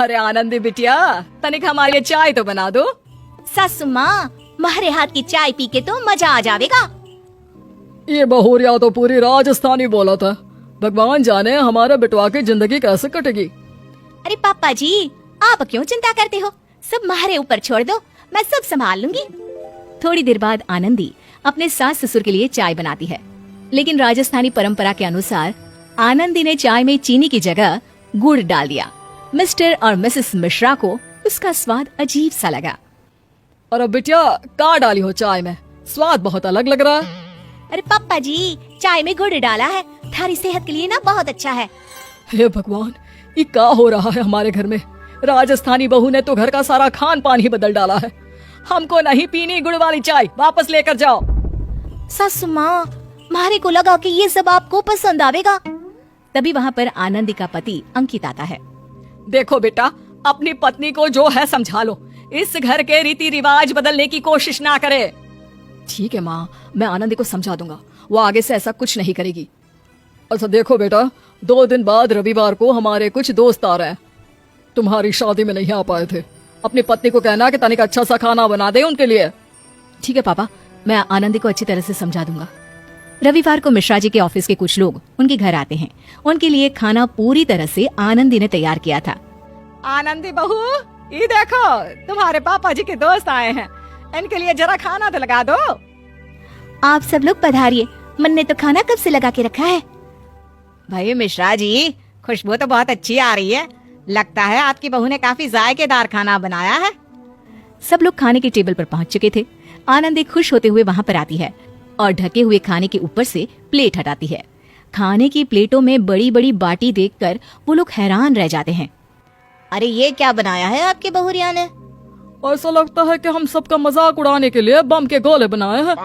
अरे आनंदी बिटिया, तनिक हमारे लिए चाय तो बना दो। सासू माँ, तुम्हारे हाथ की चाय पी के तो मजा आ जाएगा। ये बहुरिया तो पूरी राजस्थानी बोला था। भगवान जाने हमारा बिटवा की जिंदगी कैसे कटेगी। अरे पापा जी, आप क्यों चिंता करते हो? सब हमारे ऊपर छोड़ दो, मैं सब संभाल लूंगी। थोड़ी देर बाद आनंदी अपने सास ससुर के लिए चाय बनाती है, लेकिन राजस्थानी परंपरा के अनुसार आनंदी ने चाय में चीनी की जगह गुड़ डाल दिया। मिस्टर और मिसेस मिश्रा को उसका स्वाद अजीब सा लगा। और अब बिटिया, क्या डाली हो चाय में? स्वाद बहुत अलग लग रहा है। अरे पापा जी, चाय में गुड़ डाला है, थारी सेहत के लिए ना बहुत अच्छा है। हे भगवान, ये क्या हो रहा है हमारे घर में? राजस्थानी बहू ने तो घर का सारा खान पान ही बदल डाला है। हमको नहीं पीनी गुड़ वाली चाय, वापस लेकर जाओ। सासू माँ, मारे को लगा कि ये सब आपको पसंद आवेगा। तभी वहाँ पर आनंदी का पति अंकित आता है। देखो बेटा, अपनी पत्नी को जो है समझा लो। इस घर के रीति रिवाज बदलने की कोशिश ना करे। ठीक है माँ, मैं आनंदी को समझा दूंगा, वो आगे से ऐसा कुछ नहीं करेगी। अच्छा देखो बेटा, 2 दिन बाद रविवार को हमारे कुछ दोस्त आ रहे हैं। तुम्हारी शादी में नहीं आ पाए थे। अपनी पत्नी को कहना कि तनिक अच्छा सा खाना बना दे उनके लिए। ठीक है पापा, मैं आनंदी को अच्छी तरह से समझा दूंगा। रविवार को मिश्रा जी के ऑफिस के कुछ लोग उनके घर आते हैं। उनके लिए खाना पूरी तरह से आनंदी ने तैयार किया था। आनंदी बहू, ये देखो तुम्हारे पापा जी के दोस्त आए हैं, इनके लिए जरा खाना तो लगा दो। आप सब लोग पधारिए, मन ने तो खाना कब से लगा के रखा है। भाई मिश्रा जी, खुशबू तो बहुत अच्छी आ रही है। लगता है आपकी बहू ने काफी जायकेदार खाना बनाया है। सब लोग खाने के टेबल पर पहुंच चुके थे। आनंदी खुश होते हुए वहां पर आती है और ढके हुए खाने के ऊपर से प्लेट हटाती है। खाने की प्लेटों में बड़ी बड़ी बाटी देखकर वो लोग हैरान रह जाते हैं। अरे ये क्या बनाया है आपकी बहुरिया ने? ऐसा लगता है कि हम सबका मजाक उड़ाने के लिए बम के गोले बनाए हैं।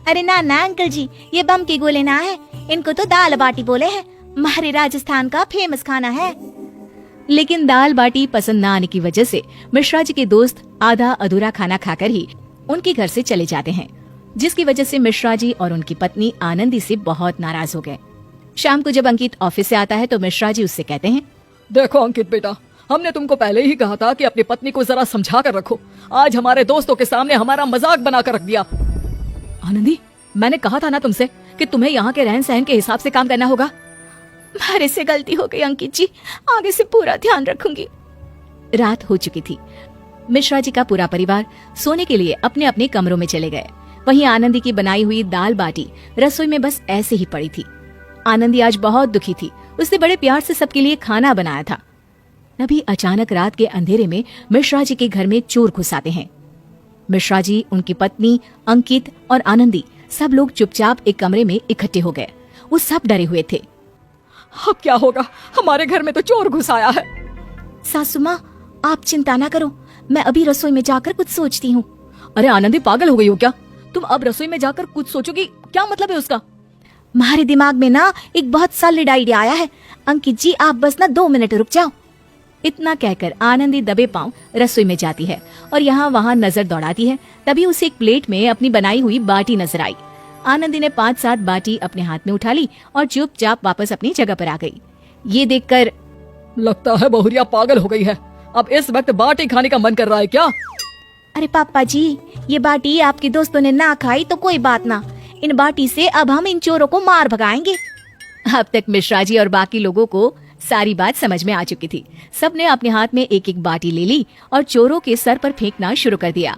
अरे ना ना अंकल जी, ये बम के गोले ना है, इनको तो दाल बाटी बोले हैं। हमारे राजस्थान का फेमस खाना है। लेकिन दाल बाटी पसंद न आने की वजह से मिश्रा जी के दोस्त आधा अधूरा खाना खाकर ही उनके घर से चले जाते हैं, जिसकी वजह से मिश्रा जी और उनकी पत्नी आनंदी से बहुत नाराज हो गए। शाम को जब अंकित ऑफिस से आता है तो मिश्रा जी उससे कहते हैं, देखो अंकित बेटा, हमने तुमको पहले ही कहा था कि अपनी पत्नी को जरा समझा कर रखो। आज हमारे दोस्तों के सामने हमारा मजाक बना कर रख दिया। आनंदी, मैंने कहा था ना तुमसे कि तुम्हें यहाँ के रहन सहन के हिसाब से काम करना होगा। हमारे से गलती हो गई अंकित जी, आगे से पूरा ध्यान रखूंगी। रात हो चुकी थी। मिश्रा जी का पूरा परिवार सोने के लिए अपने अपने कमरों में चले गए। वहीं आनंदी की बनाई हुई दाल बाटी रसोई में बस ऐसे ही पड़ी थी। आनंदी आज बहुत दुखी थी। उसने बड़े प्यार से सबके लिए खाना बनाया था। तभी अचानक रात के अंधेरे में मिश्रा जी के घर में चोर घुस आते हैं। मिश्रा जी, उनकी पत्नी, अंकित और आनंदी सब लोग चुपचाप एक कमरे में इकट्ठे हो गए। वो सब डरे हुए थे। अब क्या होगा? हमारे घर में तो चोर घुस आया है। सासू माँ, आप चिंता ना करो, मैं अभी रसोई में जाकर कुछ सोचती हूँ। अरे आनंदी, पागल हो गई हो क्या? तुम अब रसोई में जाकर कुछ सोचोगी? क्या मतलब है उसका? हमारे दिमाग में ना एक बहुत सॉलिड आइडिया आया है। अंकित जी, आप बस ना 2 मिनट रुक जाओ। इतना कहकर आनंदी दबे पांव रसोई में जाती है और यहाँ वहाँ नजर दौड़ाती है। तभी उसे एक प्लेट में अपनी बनाई हुई बाटी नजर आई। आनंदी ने 5-7 बाटी अपने हाथ में उठा ली और चुपचाप वापस अपनी जगह पर आ गई। ये देखकर लगता है बहुरिया पागल हो गई है। अब इस वक्त बाटी खाने का मन कर रहा है क्या? अरे पापा जी, ये बाटी आपके दोस्तों ने ना खाई तो कोई बात ना, इन बाटी से अब हम इन चोरों को मार भगाएंगे। अब तक मिश्रा जी और बाकी लोगों को सारी बात समझ में आ चुकी थी। सबने अपने हाथ में एक एक बाटी ले ली और चोरों के सर पर फेंकना शुरू कर दिया।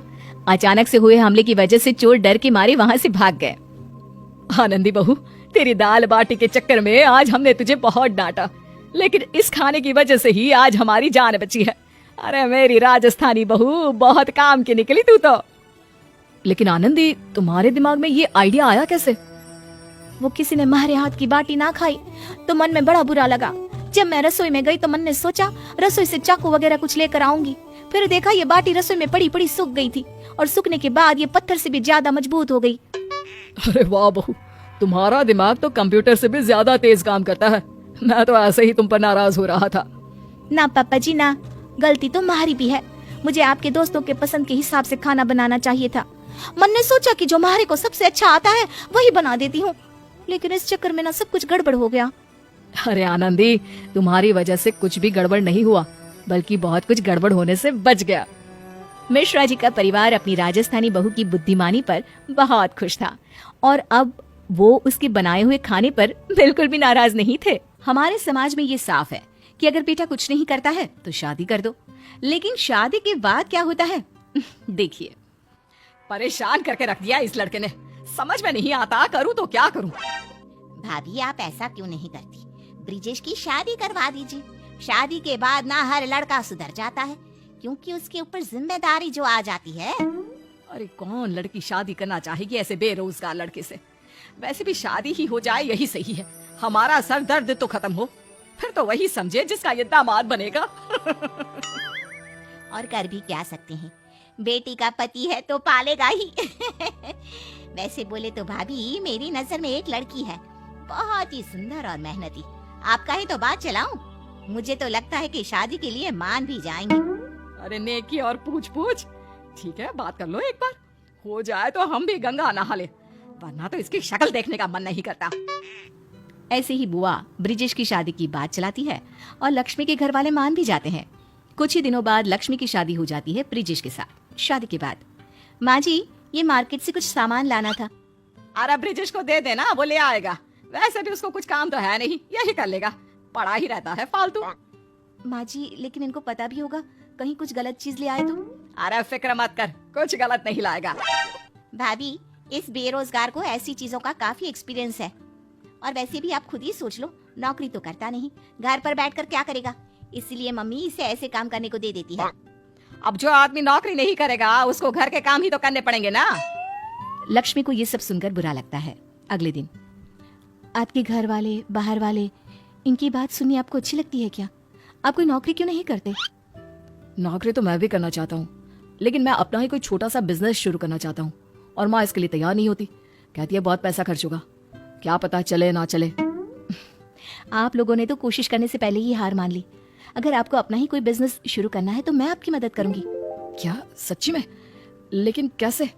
अचानक से हुए हमले की वजह से चोर डर के मारे वहाँ से भाग गए। आनंदी बहू, तेरी दाल बाटी के चक्कर में आज हमने तुझे बहुत डांटा, लेकिन इस खाने की वजह से ही आज हमारी जान बची है। अरे मेरी राजस्थानी बहू, बहुत काम की निकली तू तो। लेकिन आनंदी, तुम्हारे दिमाग में ये आइडिया आया कैसे? वो किसी ने हमारे हाथ की बाटी ना खाई तो मन में बड़ा बुरा लगा। जब मैं रसोई में गई तो मन ने सोचा रसोई से चाकू वगैरह कुछ लेकर आऊंगी। फिर देखा ये बाटी रसोई में पड़ी पड़ी सूख गई थी और सूखने के बाद ये पत्थर से भी ज्यादा मजबूत हो गई। अरे वाह बहू, तुम्हारा दिमाग तो कंप्यूटर से भी ज्यादा तेज काम करता है। मैं तो ऐसे ही तुम पर नाराज हो रहा था। ना पापा जी ना, गलती तो हमारी भी है। मुझे आपके दोस्तों के पसंद के हिसाब से खाना बनाना चाहिए था। मन ने सोचा कि जो हमारे को सबसे अच्छा आता है वही बना देती हूँ, लेकिन इस चक्कर में ना सब कुछ गड़बड़ हो गया। अरे आनंदी, तुम्हारी वजह से कुछ भी गड़बड़ नहीं हुआ। बल्कि बहुत कुछ गड़बड़ होने से बच गया। मिश्रा जी का परिवार अपनी राजस्थानी बहू की बुद्धिमानी पर बहुत खुश था और अब वो उसके बनाए हुए खाने पर बिल्कुल भी नाराज नहीं थे। हमारे समाज में ये साफ है कि अगर बेटा कुछ नहीं करता है तो शादी कर दो, लेकिन शादी के बाद क्या होता है देखिए। परेशान करके रख दिया इस लड़के ने, समझ में नहीं आता करूँ तो क्या करूँ। भाभी आप ऐसा क्यों नहीं करती, ब्रिजेश की शादी करवा दीजिए। शादी के बाद ना हर लड़का सुधर जाता है, क्योंकि उसके ऊपर जिम्मेदारी जो आ जाती है। अरे कौन लड़की शादी करना चाहेगी ऐसे बेरोजगार लड़के से। वैसे भी शादी ही हो जाए यही सही है, हमारा सर दर्द तो खत्म हो, फिर तो वही समझे जिसका ये दामाद बनेगा। और कर भी क्या सकते हैं, बेटी का पति है तो पालेगा ही। वैसे बोले तो भाभी मेरी नजर में एक लड़की है, बहुत ही सुंदर और मेहनती। आपका ही तो बात चलाऊं, मुझे तो लगता है कि शादी के लिए मान भी जाएंगे। अरे नेकी और पूछ पूछ, ठीक है बात कर लो एक बार, हो जाए तो हम भी गंगा नहा ले, वरना तो इसकी शक्ल देखने का मन नहीं करता। ऐसे ही बुआ ब्रिजेश की शादी की बात चलाती है और लक्ष्मी के घर वाले मान भी जाते हैं। कुछ ही दिनों बाद लक्ष्मी की शादी हो जाती है ब्रिजेश के साथ। शादी के बाद, माँ जी ये मार्केट से कुछ सामान लाना था। अरे ब्रिजेश को दे देना, वो ले आएगा, वैसे भी उसको कुछ काम तो है नहीं, यही कर लेगा, पड़ा ही रहता है फालतू। माँ जी लेकिन इनको पता भी होगा कहीं कुछ गलत चीज ले आए तो। अरे फिक्र मत कर, कुछ गलत नहीं लाएगा। भाभी इस बेरोजगार को ऐसी चीजों का काफी एक्सपीरियंस है, और वैसे भी आप खुद ही सोच लो, नौकरी तो करता नहीं, घर पर बैठकर क्या करेगा, इसलिए मम्मी इसे ऐसे काम करने को दे देती है। अब जो आदमी नौकरी नहीं करेगा उसको घर के काम ही तो करने पड़ेंगे ना। लक्ष्मी को ये सब सुनकर बुरा लगता है। अगले दिन, आपके घर वाले बाहर वाले इनकी बात सुननी आपको अच्छी लगती है क्या? आप कोई नौकरी क्यों नहीं करते? नौकरी तो मैं भी करना चाहता हूँ, लेकिन मैं अपना ही कोई छोटा सा बिजनेस शुरू करना चाहता हूँ, और माँ इसके लिए तैयार नहीं होती, कहती है बहुत पैसा खर्च होगा, क्या पता चले ना चले। आप लोगों ने तो कोशिश करने से पहले ही हार मान ली। अगर आपको अपना ही कोई बिजनेस शुरू करना है तो मैं आपकी मदद करूंगी। क्या सच्ची में? लेकिन कैसे?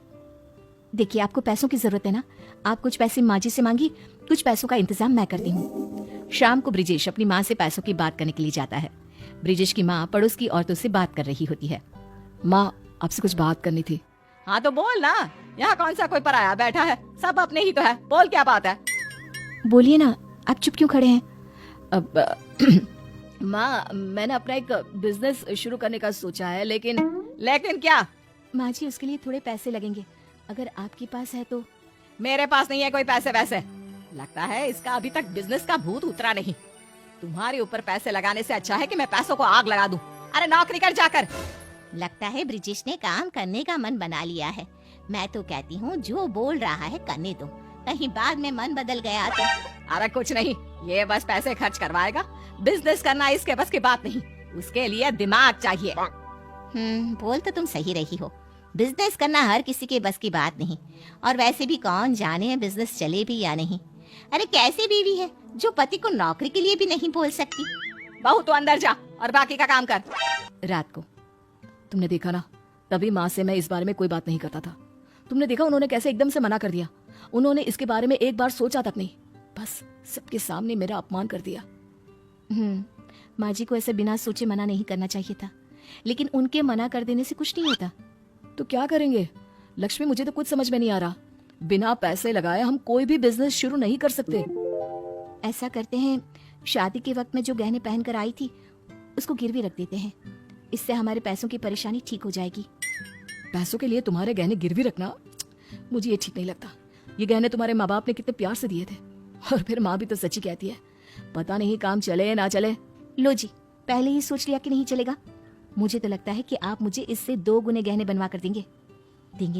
देखिए आपको पैसों की जरूरत है ना, आप कुछ पैसे माँ जी से मांगी, कुछ पैसों का इंतजाम मैं करती हूँ। शाम को ब्रिजेश अपनी माँ से पैसों की बात करने के लिए जाता है। ब्रिजेश की माँ पड़ोस की औरतों से बात कर रही होती है। माँ आपसे कुछ बात करनी थी। हाँ तो बोल ना, यहाँ कौन सा कोई पराया बैठा है, सब अपने ही तो है, बोल क्या बात है। बोलिए ना, आप चुप क्यों खड़े हैं? अब माँ मैंने अपना एक बिजनेस शुरू करने का सोचा है, लेकिन क्या? माँ जी उसके लिए थोड़े पैसे लगेंगे, अगर आपके पास है तो। मेरे पास नहीं है कोई पैसे वैसे, लगता है इसका अभी तक बिजनेस का भूत उतरा नहीं। तुम्हारे ऊपर पैसे लगाने से अच्छा है कि मैं पैसों को आग लगा दूं। अरे नौकरी कर जाकर। लगता है ब्रिजेश ने काम करने का मन बना लिया है। मैं तो कहती हूँ जो बोल रहा है करने दो, कहीं बाद में मन बदल गया तो। अरे कुछ नहीं, ये बस पैसे खर्च करवाएगा, बिजनेस करना इसके बस की बात नहीं, उसके लिए दिमाग चाहिए। बोल तो तुम सही रही हो, बिजनेस करना हर किसी के बस की बात नहीं, और वैसे भी कौन जाने बिजनेस चले भी या नहीं। अरे कैसे बीवी है जो पति को नौकरी के लिए भी नहीं बोल सकती। बहू तो अंदर जा और बाकी का काम कर। रात को तुमने देखा ना, तभी माँ से मैं इस बारे में कोई बात नहीं करता था। तुमने देखा उन्होंने कैसे एकदम से मना कर दिया, उन्होंने इसके बारे में एक बार सोचा तक नहीं, बस सबके सामने मेरा अपमान कर दिया। माँ जी को ऐसे बिना सोचे मना नहीं करना चाहिए था, लेकिन उनके मना कर देने से कुछ नहीं होता। तो क्या करेंगे लक्ष्मी, मुझे तो कुछ समझ में नहीं आ रहा। बिना पैसे लगाए हम कोई भी बिजनेस शुरू नहीं कर सकते। ऐसा करते हैं, शादी के वक्त में जो गहने पहन कर आई थी उसको गिरवी रख देते हैं, इससे हमारे पैसों की परेशानी ठीक हो जाएगी। पैसों के लिए तुम्हारे गहने गिरवी रखना, मुझे ये ठीक नहीं लगता। ये गहने तुम्हारे माँ बाप ने कितने प्यार से दिए थे, और फिर माँ भी तो सच्ची कहती है, पता नहीं काम चले ना चले। लो जी, पहले ही सोच लिया कि नहीं चलेगा। मुझे तो लगता है कि आप मुझे इससे 2 गुने गहने बनवा कर देंगे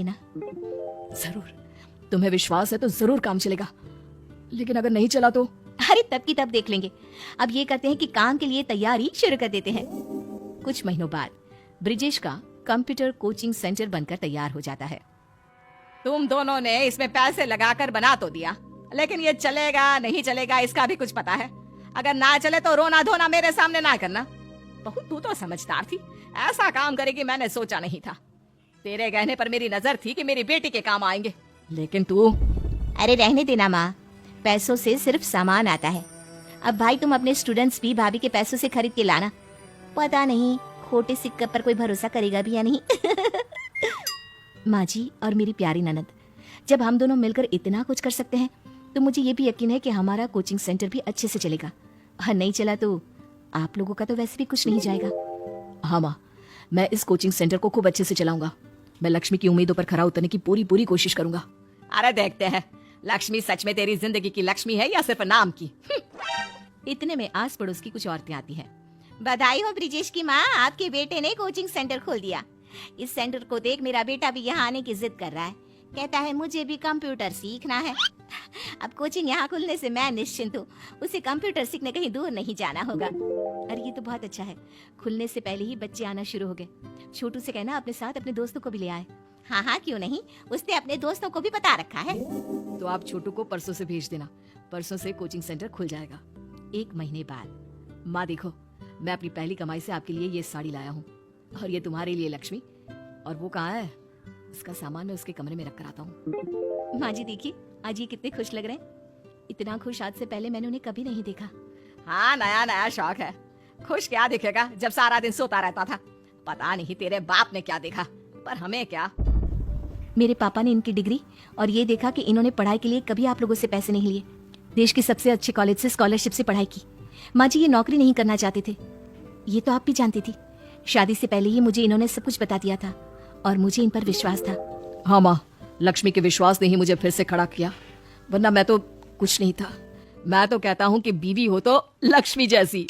ना? जरूर, तुम्हें विश्वास है तो जरूर काम चलेगा, लेकिन अगर नहीं चला तो? अरे तब की तब देख लेंगे। अब ये करते हैं कि काम के लिए तैयारी शुरू कर देते हैं। कुछ महीनों बाद ब्रिजेश का कंप्यूटर कोचिंग सेंटर बनकर तैयार हो जाता है। तुम दोनों ने इसमें पैसे लगाकर बना तो दिया, लेकिन ये चलेगा नहीं चलेगा इसका भी कुछ पता है। अगर ना चले तो रोना धोना मेरे सामने ना करना। बहू तू तो समझदार थी, ऐसा काम करेगी मैंने सोचा नहीं था। तेरे गहने पर मेरी नजर थी कि मेरी बेटी के काम आएंगे, लेकिन तू। अरे रहने देना माँ, पैसों से सिर्फ सामान आता है। अब भाई तुम अपने स्टूडेंट्स भी भाभी के पैसों से खरीद के लाना, पता नहीं खोटे सिक्के पर कोई भरोसा करेगा भी या नहीं। माँ जी और मेरी प्यारी ननद, जब हम दोनों मिलकर इतना कुछ कर सकते हैं तो मुझे ये भी यकीन है कि हमारा कोचिंग सेंटर भी अच्छे से चलेगा। हाँ, नहीं चला तो आप लोगों का तो वैसे भी कुछ नहीं जाएगा। हाँ माँ, मैं इस कोचिंग सेंटर को खूब अच्छे से चलाऊंगा। मैं लक्ष्मी की उम्मीदों पर खरा उतरने की पूरी पूरी कोशिश करूंगा। अरे देखते हैं लक्ष्मी सच में तेरी जिंदगी की लक्ष्मी है या सिर्फ नाम की। इतने में आस पड़ोस की कुछ औरतें आती हैं। बधाई हो ब्रिजेश की माँ, आपके बेटे ने कोचिंग सेंटर खोल दिया। इस सेंटर को देख मेरा बेटा भी यहाँ आने की जिद कर रहा है। कहता है मुझे भी कंप्यूटर सीखना है। अब कोचिंग यहाँ खुलने से मैं निश्चिंत हूँ, उसे कंप्यूटर सीखने कहीं दूर नहीं जाना होगा। अरे ये तो बहुत अच्छा है, खुलने से पहले ही बच्चे आना शुरू हो गए। छोटू से कहना अपने साथ अपने दोस्तों को भी ले आए। हाँ हाँ क्यों नहीं, उसने अपने दोस्तों को भी बता रखा है। तो आप छोटू को परसों से भेज देना, परसों से कोचिंग सेंटर खुल जाएगा। 1 महीने बाद। माँ देखो, मैं अपनी पहली कमाई से आपके लिए ये साड़ी लाया हूँ, और ये तुम्हारे लिए लक्ष्मी। और वो कहाँ है? इसका सामान मैं उसके कमरे में रख कर आता हूँ। माँ जी देखिए, आज ये कितने खुश लग रहे हैं। इतना खुश आज से पहले मैंने उन्हें कभी नहीं देखा। हाँ, नया नया शौक है। खुश क्या दिखेगा जब सारा दिन सोता रहता था। पता नहीं तेरे बाप ने क्या देखा, पर हमें क्या। मेरे पापा ने इनकी डिग्री और ये देखा कि इन्होंने पढ़ाई के लिए कभी आप लोगों से पैसे नहीं लिए। देश के सबसे अच्छे कॉलेज से स्कॉलरशिप से पढ़ाई की। माँ जी ये नौकरी नहीं करना चाहते थे, ये तो आप भी जानती थी। शादी से पहले ही मुझे इन्होंने सब कुछ बता दिया था और मुझे इन पर विश्वास था। हाँ माँ, लक्ष्मी के विश्वास ने ही मुझे फिर से खड़ा किया, वरना मैं तो कुछ नहीं था। मैं तो कहता हूँ कि बीवी हो तो लक्ष्मी जैसी।